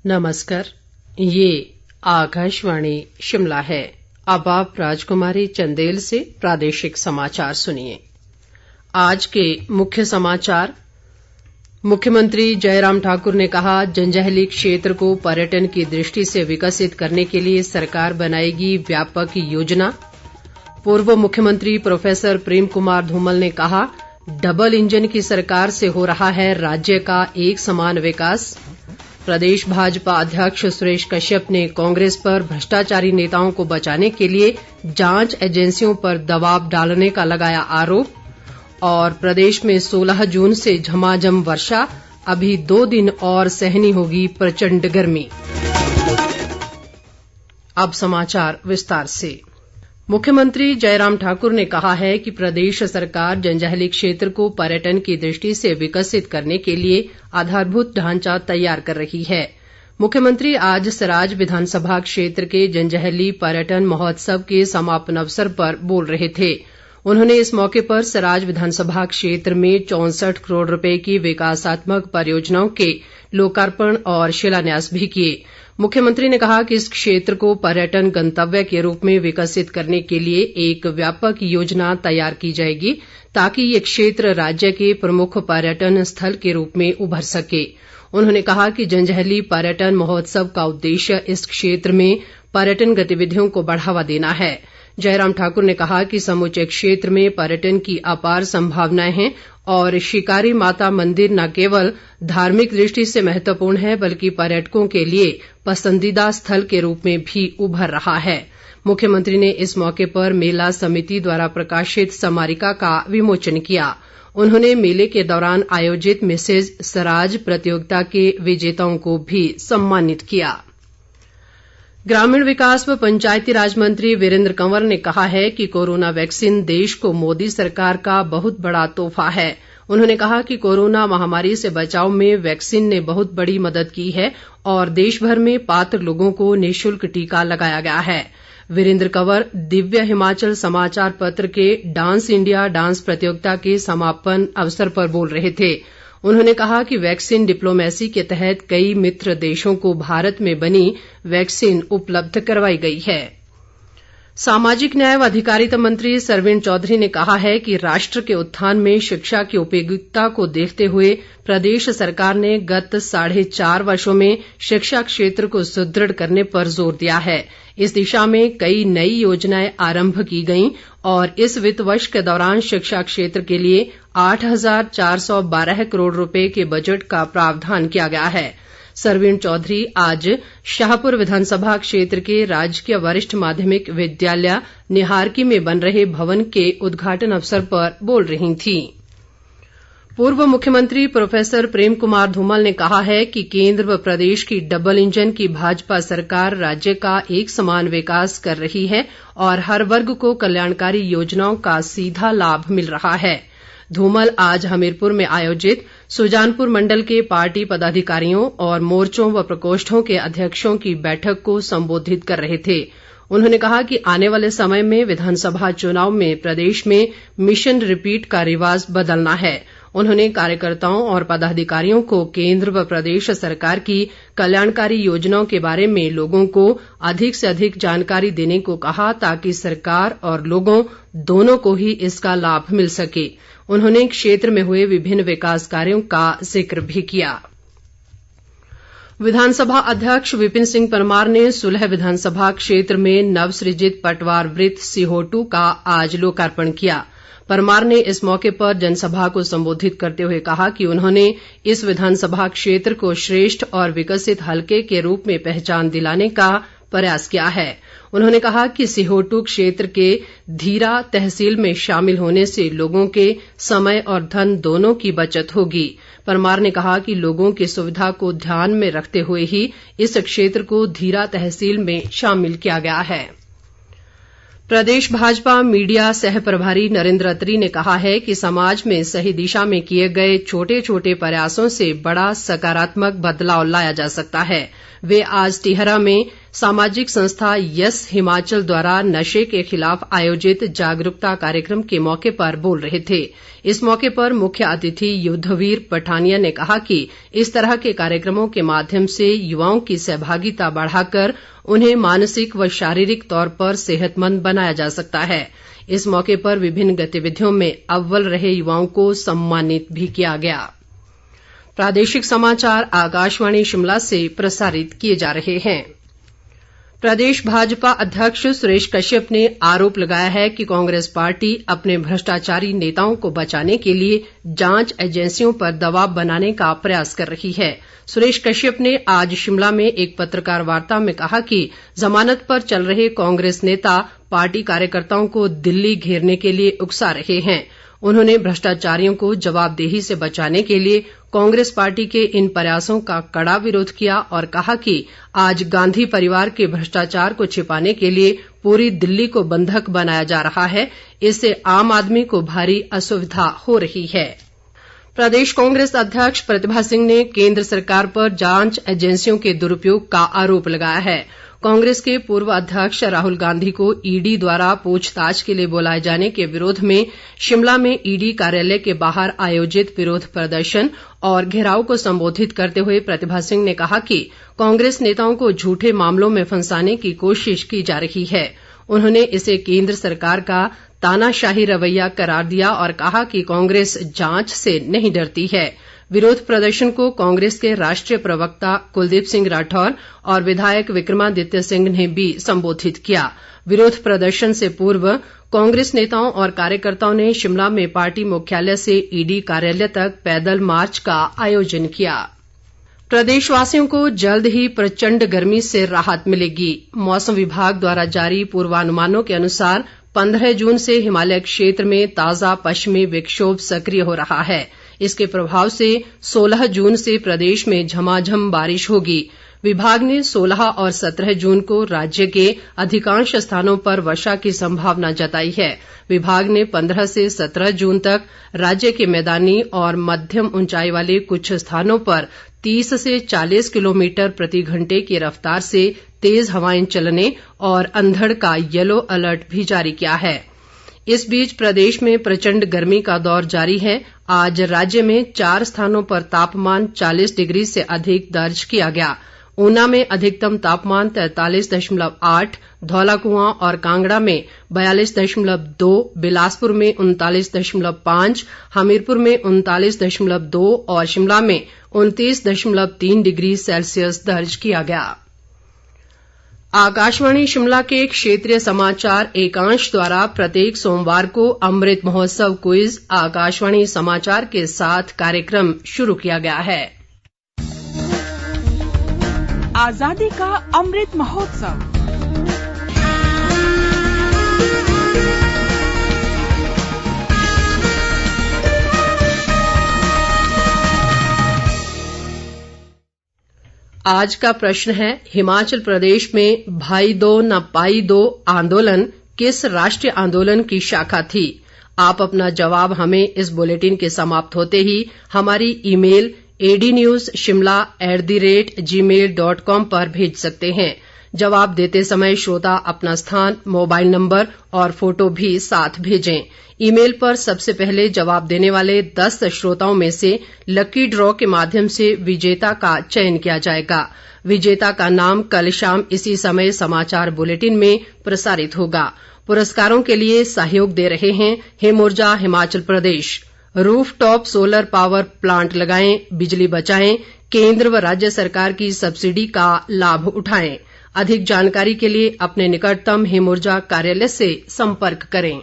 नमस्कार, ये आकाशवाणी शिमला है। अब आप राजकुमारी चंदेल से प्रादेशिक समाचार सुनिए। आज के मुख्य समाचार। मुख्यमंत्री जयराम ठाकुर ने कहा, जंजैहली क्षेत्र को पर्यटन की दृष्टि से विकसित करने के लिए सरकार बनाएगी व्यापक योजना। पूर्व मुख्यमंत्री प्रोफेसर प्रेम कुमार धूमल ने कहा, डबल इंजन की सरकार से हो रहा है राज्य का एक समान विकास। प्रदेश भाजपा अध्यक्ष सुरेश कश्यप ने कांग्रेस पर भ्रष्टाचारी नेताओं को बचाने के लिए जांच एजेंसियों पर दबाव डालने का लगाया आरोप। और प्रदेश में 16 जून से झमाझम वर्षा, अभी 2 दिन और सहनी होगी प्रचंड गर्मी। अब समाचार विस्तार से। मुख्यमंत्री जयराम ठाकुर ने कहा है कि प्रदेश सरकार जंजैहली क्षेत्र को पर्यटन की दृष्टि से विकसित करने के लिए आधारभूत ढांचा तैयार कर रही है। मुख्यमंत्री आज सराज विधानसभा क्षेत्र के जंजैहली पर्यटन महोत्सव के समापन अवसर पर बोल रहे थे। उन्होंने इस मौके पर सराज विधानसभा क्षेत्र में 64 करोड़ रुपए की विकासात्मक परियोजनाओं के लोकार्पण और शिलान्यास भी किए। मुख्यमंत्री ने कहा कि इस क्षेत्र को पर्यटन गंतव्य के रूप में विकसित करने के लिए एक व्यापक योजना तैयार की जाएगी, ताकि ये क्षेत्र राज्य के प्रमुख पर्यटन स्थल के रूप में उभर सके। उन्होंने कहा कि जंजैहली पर्यटन महोत्सव का उद्देश्य इस क्षेत्र में पर्यटन गतिविधियों को बढ़ावा देना है। जयराम ठाकुर ने कहा कि समूचे क्षेत्र में पर्यटन की अपार संभावनाएं हैं और शिकारी माता मंदिर न केवल धार्मिक दृष्टि से महत्वपूर्ण है, बल्कि पर्यटकों के लिए पसंदीदा स्थल के रूप में भी उभर रहा है। मुख्यमंत्री ने इस मौके पर मेला समिति द्वारा प्रकाशित स्मारिका का विमोचन किया। उन्होंने मेले के दौरान आयोजित मिसेज सराज प्रतियोगिता के विजेताओं को भी सम्मानित किया। ग्रामीण विकास व पंचायती राज मंत्री वीरेंद्र कंवर ने कहा है कि कोरोना वैक्सीन देश को मोदी सरकार का बहुत बड़ा तोहफा है। उन्होंने कहा कि कोरोना महामारी से बचाव में वैक्सीन ने बहुत बड़ी मदद की है और देश भर में पात्र लोगों को निःशुल्क टीका लगाया गया है। वीरेंद्र कंवर दिव्य हिमाचल समाचार पत्र के डांस इंडिया डांस प्रतियोगिता के समापन अवसर पर बोल रहे थे। उन्होंने कहा कि वैक्सीन डिप्लोमेसी के तहत कई मित्र देशों को भारत में बनी वैक्सीन उपलब्ध करवाई गई है। सामाजिक न्याय व अधिकारिता मंत्री सरवीण चौधरी ने कहा है कि राष्ट्र के उत्थान में शिक्षा की उपयोगिता को देखते हुए प्रदेश सरकार ने गत 4.5 वर्षों में शिक्षा क्षेत्र को सुदृढ़ करने पर जोर दिया है। इस दिशा में कई नई योजनाएं आरंभ की गईं और इस वित्त वर्ष के दौरान शिक्षा क्षेत्र के लिए 8,412 करोड़ रुपए के बजट का प्रावधान किया गया है। सरवीण चौधरी आज शाहपुर विधानसभा क्षेत्र के राजकीय वरिष्ठ माध्यमिक विद्यालय निहारकी में बन रहे भवन के उद्घाटन अवसर पर बोल रही थीं। पूर्व मुख्यमंत्री प्रोफेसर प्रेम कुमार धूमल ने कहा है कि केंद्र व प्रदेश की डबल इंजन की भाजपा सरकार राज्य का एक समान विकास कर रही है और हर वर्ग को कल्याणकारी योजनाओं का सीधा लाभ मिल रहा है। धूमल आज हमीरपुर में आयोजित सुजानपुर मंडल के पार्टी पदाधिकारियों और मोर्चों व प्रकोष्ठों के अध्यक्षों की बैठक को संबोधित कर रहे थे। उन्होंने कहा कि आने वाले समय में विधानसभा चुनाव में प्रदेश में मिशन रिपीट का रिवाज बदलना है। उन्होंने कार्यकर्ताओं और पदाधिकारियों को केंद्र व प्रदेश सरकार की कल्याणकारी योजनाओं के बारे में लोगों को अधिक से अधिक जानकारी देने को कहा, ताकि सरकार और लोगों दोनों को ही इसका लाभ मिल सके। उन्होंने क्षेत्र में हुए विभिन्न विकास कार्यों का जिक्र भी किया। विधानसभा अध्यक्ष विपिन सिंह परमार ने सुलह विधानसभा क्षेत्र में नवसृजित पटवार वृत्त सिहोटू का आज लोकार्पण किया। परमार ने इस मौके पर जनसभा को संबोधित करते हुए कहा कि उन्होंने इस विधानसभा क्षेत्र को श्रेष्ठ और विकसित हलके के रूप में पहचान दिलाने का प्रयास किया है। उन्होंने कहा कि सिहोटू क्षेत्र के धीरा तहसील में शामिल होने से लोगों के समय और धन दोनों की बचत होगी। परमार ने कहा कि लोगों की सुविधा को ध्यान में रखते हुए ही इस क्षेत्र को धीरा तहसील में शामिल किया गया है। प्रदेश भाजपा मीडिया सह प्रभारी नरेंद्र अत्री ने कहा है कि समाज में सही दिशा में किए गए छोटे छोटे प्रयासों से बड़ा सकारात्मक बदलाव लाया जा सकता है। वे आज टिहरा में सामाजिक संस्था यस हिमाचल द्वारा नशे के खिलाफ आयोजित जागरूकता कार्यक्रम के मौके पर बोल रहे थे। इस मौके पर मुख्य अतिथि युद्धवीर पठानिया ने कहा कि इस तरह के कार्यक्रमों के माध्यम से युवाओं की सहभागिता बढ़ाकर उन्हें मानसिक व शारीरिक तौर पर सेहतमंद बनाया जा सकता है। इस मौके पर विभिन्न गतिविधियों में अव्वल रहे युवाओं को सम्मानित भी किया गया। प्रादेशिक समाचार आकाशवाणी शिमला से प्रसारित किए जा रहे हैं। प्रदेश भाजपा अध्यक्ष सुरेश कश्यप ने आरोप लगाया है कि कांग्रेस पार्टी अपने भ्रष्टाचारी नेताओं को बचाने के लिए जांच एजेंसियों पर दबाव बनाने का प्रयास कर रही है। सुरेश कश्यप ने आज शिमला में एक पत्रकार वार्ता में कहा कि जमानत पर चल रहे कांग्रेस नेता पार्टी कार्यकर्ताओं को दिल्ली घेरने के लिए उकसा रहे हैं। उन्होंने भ्रष्टाचारियों को जवाबदेही से बचाने के लिए कांग्रेस पार्टी के इन प्रयासों का कड़ा विरोध किया और कहा कि आज गांधी परिवार के भ्रष्टाचार को छिपाने के लिए पूरी दिल्ली को बंधक बनाया जा रहा है। इससे आम आदमी को भारी असुविधा हो रही है। प्रदेश कांग्रेस अध्यक्ष प्रतिभा सिंह ने केंद्र सरकार पर जांच एजेंसियों के दुरुपयोग का आरोप लगाया है। कांग्रेस के पूर्व अध्यक्ष राहुल गांधी को ईडी द्वारा पूछताछ के लिए बुलाए जाने के विरोध में शिमला में ईडी कार्यालय के बाहर आयोजित विरोध प्रदर्शन और घेराव को संबोधित करते हुए प्रतिभा सिंह ने कहा कि कांग्रेस नेताओं को झूठे मामलों में फंसाने की कोशिश की जा रही है। उन्होंने इसे केंद्र सरकार का तानाशाही रवैया करार दिया और कहा कि कांग्रेस जांच से नहीं डरती है। विरोध प्रदर्शन को कांग्रेस के राष्ट्रीय प्रवक्ता कुलदीप सिंह राठौर और विधायक विक्रमादित्य सिंह ने भी संबोधित किया। विरोध प्रदर्शन से पूर्व कांग्रेस नेताओं और कार्यकर्ताओं ने शिमला में पार्टी मुख्यालय से ईडी कार्यालय तक पैदल मार्च का आयोजन किया। प्रदेशवासियों को जल्द ही प्रचंड गर्मी से राहत मिलेगी। मौसम विभाग द्वारा जारी पूर्वानुमानों के अनुसार 15 जून से हिमालय क्षेत्र में ताजा पश्चिमी विक्षोभ सक्रिय हो रहा है। इसके प्रभाव से 16 जून से प्रदेश में झमाझम बारिश होगी। विभाग ने 16 और 17 जून को राज्य के अधिकांश स्थानों पर वर्षा की संभावना जताई है। विभाग ने 15 से 17 जून तक राज्य के मैदानी और मध्यम ऊंचाई वाले कुछ स्थानों पर 30 से 40 किलोमीटर प्रति घंटे की रफ्तार से तेज हवाएं चलने और अंधड़ का येलो अलर्ट भी जारी किया है। इस बीच प्रदेश में प्रचंड गर्मी का दौर जारी है। आज राज्य में 4 स्थानों पर तापमान 40 डिग्री से अधिक दर्ज किया गया। ऊना में अधिकतम तापमान 43.8, धौलाकुआं और कांगड़ा में 42.2, बिलासपुर में 39.5, हमीरपुर में 39.2 और शिमला में 29.3 डिग्री सेल्सियस दर्ज किया गया। आकाशवाणी शिमला के क्षेत्रीय समाचार एकांश द्वारा प्रत्येक सोमवार को अमृत महोत्सव क्विज आकाशवाणी समाचार के साथ कार्यक्रम शुरू किया गया है। आजादी का अमृत महोत्सव। आज का प्रश्न है, हिमाचल प्रदेश में भाई दो न पाई दो आंदोलन किस राष्ट्रीय आंदोलन की शाखा थी? आप अपना जवाब हमें इस बुलेटिन के समाप्त होते ही हमारी ईमेल adnewsshimla@gmail.com पर भेज सकते हैं। जवाब देते समय श्रोता अपना स्थान, मोबाइल नंबर और फोटो भी साथ भेजें। ईमेल पर सबसे पहले जवाब देने वाले 10 श्रोताओं में से लकी ड्रॉ के माध्यम से विजेता का चयन किया जाएगा। विजेता का नाम कल शाम इसी समय समाचार बुलेटिन में प्रसारित होगा। पुरस्कारों के लिए सहयोग दे रहे हैं Himurja Himachal Pradesh. Roof top solar power plant लगाएं, बिजली बचाएं, केंद्र व राज्य सरकार की सब्सिडी का लाभ उठाएं। अधिक जानकारी के लिए अपने निकटतम हिमऊर्जा कार्यालय से संपर्क करें।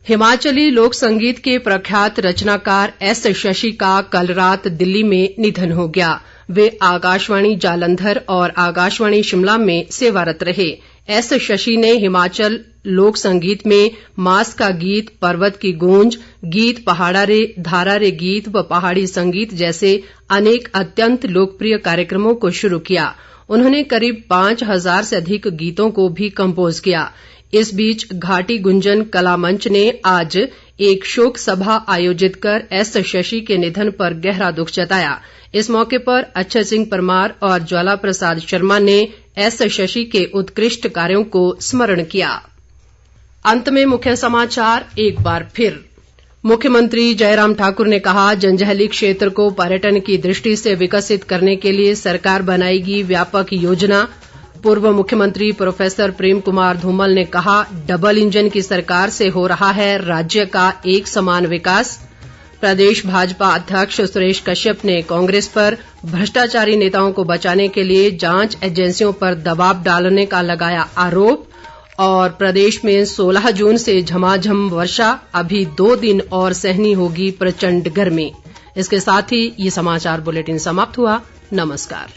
हिमाचली लोक संगीत के प्रख्यात रचनाकार एस शशि का कल रात दिल्ली में निधन हो गया। वे आकाशवाणी जालंधर और आकाशवाणी शिमला में सेवारत रहे। एस शशि ने हिमाचल लोक संगीत में मास का गीत, पर्वत की गूंज, गीत पहाड़ा रे, धारा रे गीत व पहाड़ी संगीत जैसे अनेक अत्यंत लोकप्रिय कार्यक्रमों को शुरू किया। उन्होंने करीब 5000 से अधिक गीतों को भी कंपोज किया। इस बीच घाटी गुंजन कला मंच ने आज एक शोक सभा आयोजित कर एस शशि के निधन पर गहरा दुख जताया। इस मौके पर अक्षय सिंह परमार और ज्वाला प्रसाद शर्मा ने एस शशि के उत्कृष्ट कार्यों को स्मरण किया। अंत में मुख्य समाचार एक बार फिर। मुख्यमंत्री जयराम ठाकुर ने कहा, जंजैहली क्षेत्र को पर्यटन की दृष्टि से विकसित करने के लिए सरकार बनाएगी व्यापक योजना। पूर्व मुख्यमंत्री प्रोफेसर प्रेम कुमार धूमल ने कहा, डबल इंजन की सरकार से हो रहा है राज्य का एक समान विकास। प्रदेश भाजपा अध्यक्ष सुरेश कश्यप ने कांग्रेस पर भ्रष्टाचारी नेताओं को बचाने के लिए जांच एजेंसियों पर दबाव डालने का लगाया आरोप। और प्रदेश में 16 जून से झमाझम वर्षा, अभी 2 दिन और सहनी होगी प्रचंड गर्मी। इसके साथ ही ये समाचार बुलेटिन समाप्त हुआ। नमस्कार।